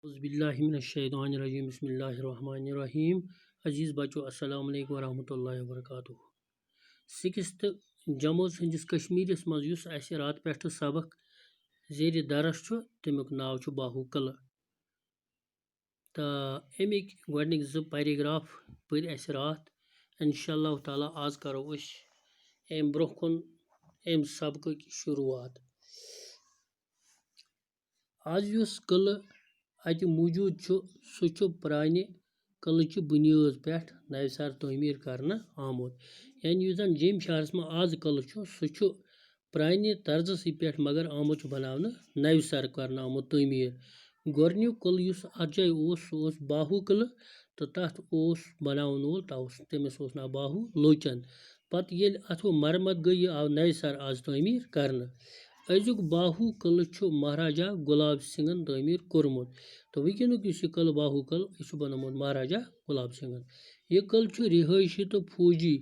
Auzubillahiminash-shaytanir-rajim. Bismillahir-rahmanir-rahim. Aziz bacho, assalamu alaikum warahmatullahi wabarakatuh. 6th Jamuz hindis Kashmiris maz yus ashe raat peth sabak zeri daras chu temuk nav chu Bahu Kala. Ta emik godnik z paragraph pur ashe raat inshallah taala az karo us em brokhun em sabak ki shuruat. Az yus kala ati موجود چھُ سُہ چھُ پرانہِ قلعٕچہِ بُنیٲد پٮ۪ٹھ نوِ سر تعمیٖر کرنہٕ آمُت یعنی یُس زن جیٚمۍ شہرس منٛز آز قلعہٕ چھُ سُہ چھُ پرانہِ طرزسٕے پٮ۪ٹھ مگر آمُت چھُ بناونہٕ نوِ سر کرنہٕ آمُت تعمیٖر گۄڈنیُک قلعہٕ یُس اتھ جایہِ اوس سُہ اوس باہوٗ قلعہٕ تہٕ تتھ اوس بناون وول تٔمِس اوس ناو باہوٗ لوچن پتہٕ ییٚلہِ اتھ وۄنۍ مرمت گٔے یہِ آو نوِ سر آز تعمیٖر کرنہٕ أزیُک باہوٗ قلعہٕ چھُ مہاراجا گُلاب سنگھن تعمیٖر کوٚرمُت تہٕ وٕنکیٚنُک یُس یہِ قلعہٕ باہوٗ قلعہٕ یہِ چھُ بنومُت مہاراجا گُلاب سنگھن یہِ قلعہٕ چھُ رِہٲیشی تہٕ فوجی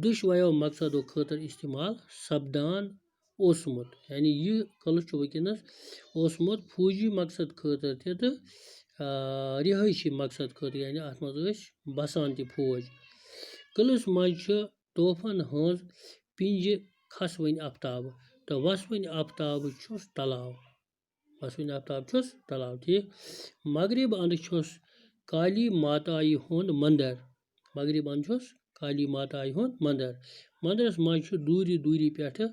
دۄشوَیو مقصدو خٲطرٕ استعمال سپدان اوسمُت یعنی یہِ قلعہٕ چھُ وٕنکیٚنس اوسمُت فوجی مقصد خٲطرٕ تہِ تہٕ رِہٲیشی مقصد خٲطرٕ یعنی اتھ منٛز ٲسۍ بسان تہِ فوج قلعس منٛز چھِ طوفن ہٕنٛز پِنجہِ کھسوٕنۍ آفتابہٕ تہٕ وسوٕنۍ آفتابہٕ چھُس تلاو وسوٕنۍ آفتاب چھُس تلاو ٹھیٖک مغرب انٛدٕ چھُس کالی ماتایہِ ہُنٛد منٛدر مغرب انٛدٕ چھُس کالی ماتایہِ ہُنٛد منٛدر منٛدرس منٛز چھُ دوٗرِ دوٗرِ پٮ۪ٹھٕ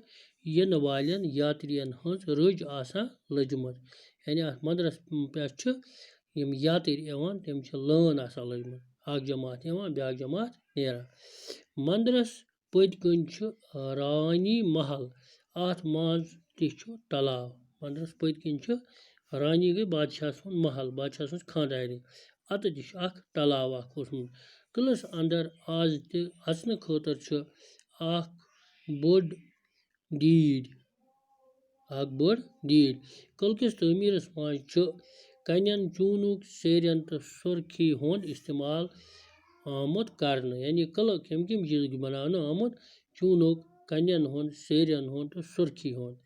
یِنہٕ والٮ۪ن یاترین ہٕنٛز رٔج آسان لٔجمٕژ یعنی اتھ منٛدرس پٮ۪ٹھ چھِ یِم یاترۍ یِوان تِم چھِ لٲن آسان لٔجمٕژ اکھ جماعت یِوان بیاکھ جماعت نیران منٛدرس پٔتۍ کِنۍ چھُ رانی محل اتھ منٛز تہِ چھُ تلاو منٛدرس پٔتۍ کِنۍ چھُ رانی گٔے بادشاہ سُنٛد محل بادشاہ سٕنٛز خاندارنہِ اتٮ۪تھ تہِ چھُ اکھ تلاو اکھ اوسمُت قلعس انٛدر آز تہِ اژنہٕ خٲطرٕ چھُ اکھ بٔڑ دیٖد قلعہٕ کِس تعمیٖرس منٛز چھُ کنٮ۪ن چوٗنُک سیرٮ۪ن تہٕ سُرخی ہُنٛد استعمال آمُت کرنہٕ یعنی قلعہٕ کمہِ کمہِ چیٖزُک بناونہٕ آمُت چوٗنُک کنٮ۪ن ہُنٛد سیرٮ۪ن ہُنٛد تہٕ سُرخی ہُنٛد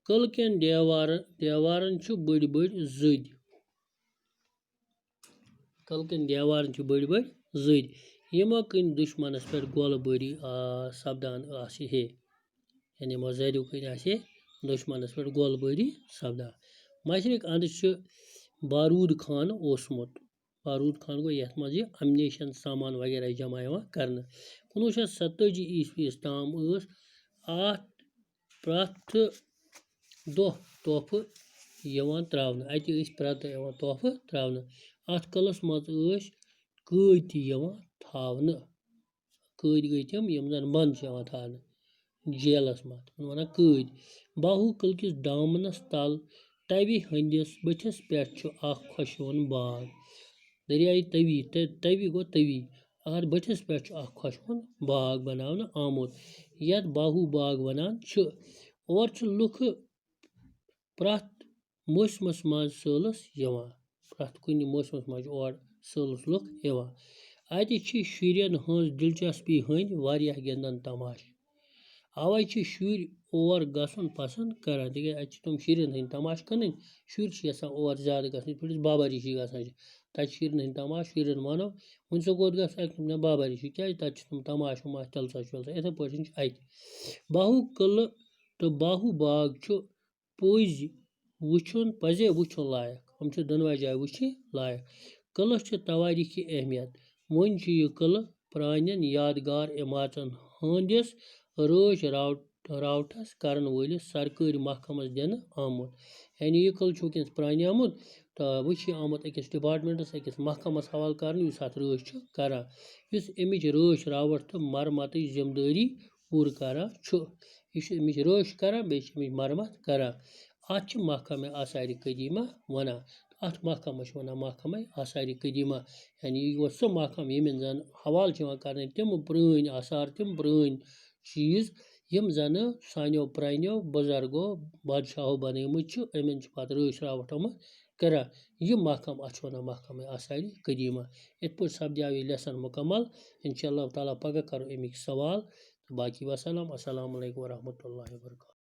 قلعہٕ کٮ۪ن دیوارن چھِ بٔڑۍ بٔڑۍ زٔدۍ قلعہٕ کٮ۪ن دیوارن چھِ بٔڑۍ بٔڑۍ زٔدۍ یِمو کِنۍ دُشمنس پٮ۪ٹھ گولہٕ بٲری سپدان آسہِ ہے یعنی یِمو زریو کِنۍ آسہِ ہے دُشمنس پٮ۪ٹھ گولہٕ بٲری سپدان مشرق انٛدٕ چھُ باروٗد خانہٕ اوسمُت باروٗد خانہٕ گوٚو یتھ منٛز یہِ اَمنیشن سامان وغیرہ جمع یِوان کرنہٕ 1947 عیسویس تام ٲس اتھ پرٛٮ۪تھ دۄہ تحفہٕ یِوان تراونہٕ اتہِ ٲسۍ پرٛٮ۪تھ دۄہ یِوان تحفہٕ تراونہٕ اتھ قلعس منٛز ٲسۍ قٲدۍ تہِ یِوان تھاونہٕ قٲدۍ گٔے تِم یِم زن بنٛد چھِ یِوان تھاونہٕ جیلس منٛز ونان قٲدۍ باہوٗ قلعہٕ کِس دامنس تل تَوِ ہٕنٛدِس بٔٹھِس پٮ۪ٹھ چھُ اکھ خۄشوُن باغ دریایہِ تَوِ گوٚو تٔوی اتھ بٔٹھِس پٮ۪ٹھ چھُ اکھ خۄشوُن باغ بناونہٕ آمُت یتھ باہوٗ باغ ونان چھِ اور چھِ لُکھ پرٛٮ۪تھ موسمس منٛز سٲلس یِوان پرٛٮ۪تھ کُنہِ موسمس منٛز چھِ اور سٲلس لُکھ یِوان اتہِ چھِ شُرٮ۪ن ہٕنٛز دلچسپی ہٕنٛدۍ واریاہ گِنٛدن تماشہٕ اوے چھِ شُرۍ اور گژھُن پسنٛد کران تِکیازِ اتہِ چھِ تِم شُرٮ۪ن ہٕنٛدۍ تماشہٕ کٕنٕنۍ شُرۍ چھِ یژھان اور زیادٕ گژھٕنۍ یِتھ پٲٹھۍ أسۍ بابا ریٖشی گژھان چھِ تتہِ چھِ شُرٮ۪ن ہٕنٛدۍ تماشہٕ شُرٮ۪ن ونو وۄنۍ ژٕ کوٚت گژھکھ بابا ریٖشی کیازِ تتہِ چھِ تِم تماشہٕ وماشہٕ تلژاج ولژاج یِتھے پٲٹھۍ چھِ اتہِ باہوٗ قلعہٕ تہٕ باہوٗ باغ چھُ پزے وٕچھُن لایق یِم چھِ دۄنوے جایہِ وٕچھِنۍ لایق قلعس چھِ توٲریٖخی اہمیت وۄنۍ چھُ یہِ قلعہٕ پرانٮ۪ن یادگار عمارتن ہٕنٛدِس رٲچھ راوٹھس کرن وٲلِس سرکٲرۍ محکمس دِنہٕ آمُت یعنی یہِ قلعہٕ چھُ وٕنکیٚنس پرانیومُت تہٕ وۄنۍ چھُ یہِ آمُت أکِس ڈپاٹمنٹس أکِس محکمس حوالہٕ کرنہٕ یُس اتھ رٲچھ چھُ کران یُس امِچ رٲچھ راوٹھ تہٕ مرمتٕچ ذمہٕ دٲری پوٗرٕ کران چھُ یہِ چھُ امِچ رٲچھ کران بیٚیہِ چھِ امِچ مرمت کران اتھ چھِ محکمہ آثارِ قدیمہ ونان اتھ محکمس چھِ ونان محکمہ آثارِ قدیمہ یعنی یہِ گوٚو سُہ محکمہٕ ییٚمِس زن حوالہٕ چھِ یِوان کرنہٕ تِم پرٲنۍ آثار تِم پرٲنۍ چیٖز یِم زنہٕ سانیو پرانیو بُزرگو بادشاہو بنٲومٕتۍ چھِ یِمن چھِ پتہٕ رٲچھ راوٹھ یِمہٕ کران یہِ محکمہٕ اتھ چھِ ونان محکمہ آثارِ قدیمہ یِتھ پٲٹھۍ سپدیو یہِ لیسن مُکمل انشاء اللہ تعالیٰ پگاہ کرو امِکۍ سوال تہٕ باقی وسلام السلام علیکم ورحمتہ اللہ وبرکاتہ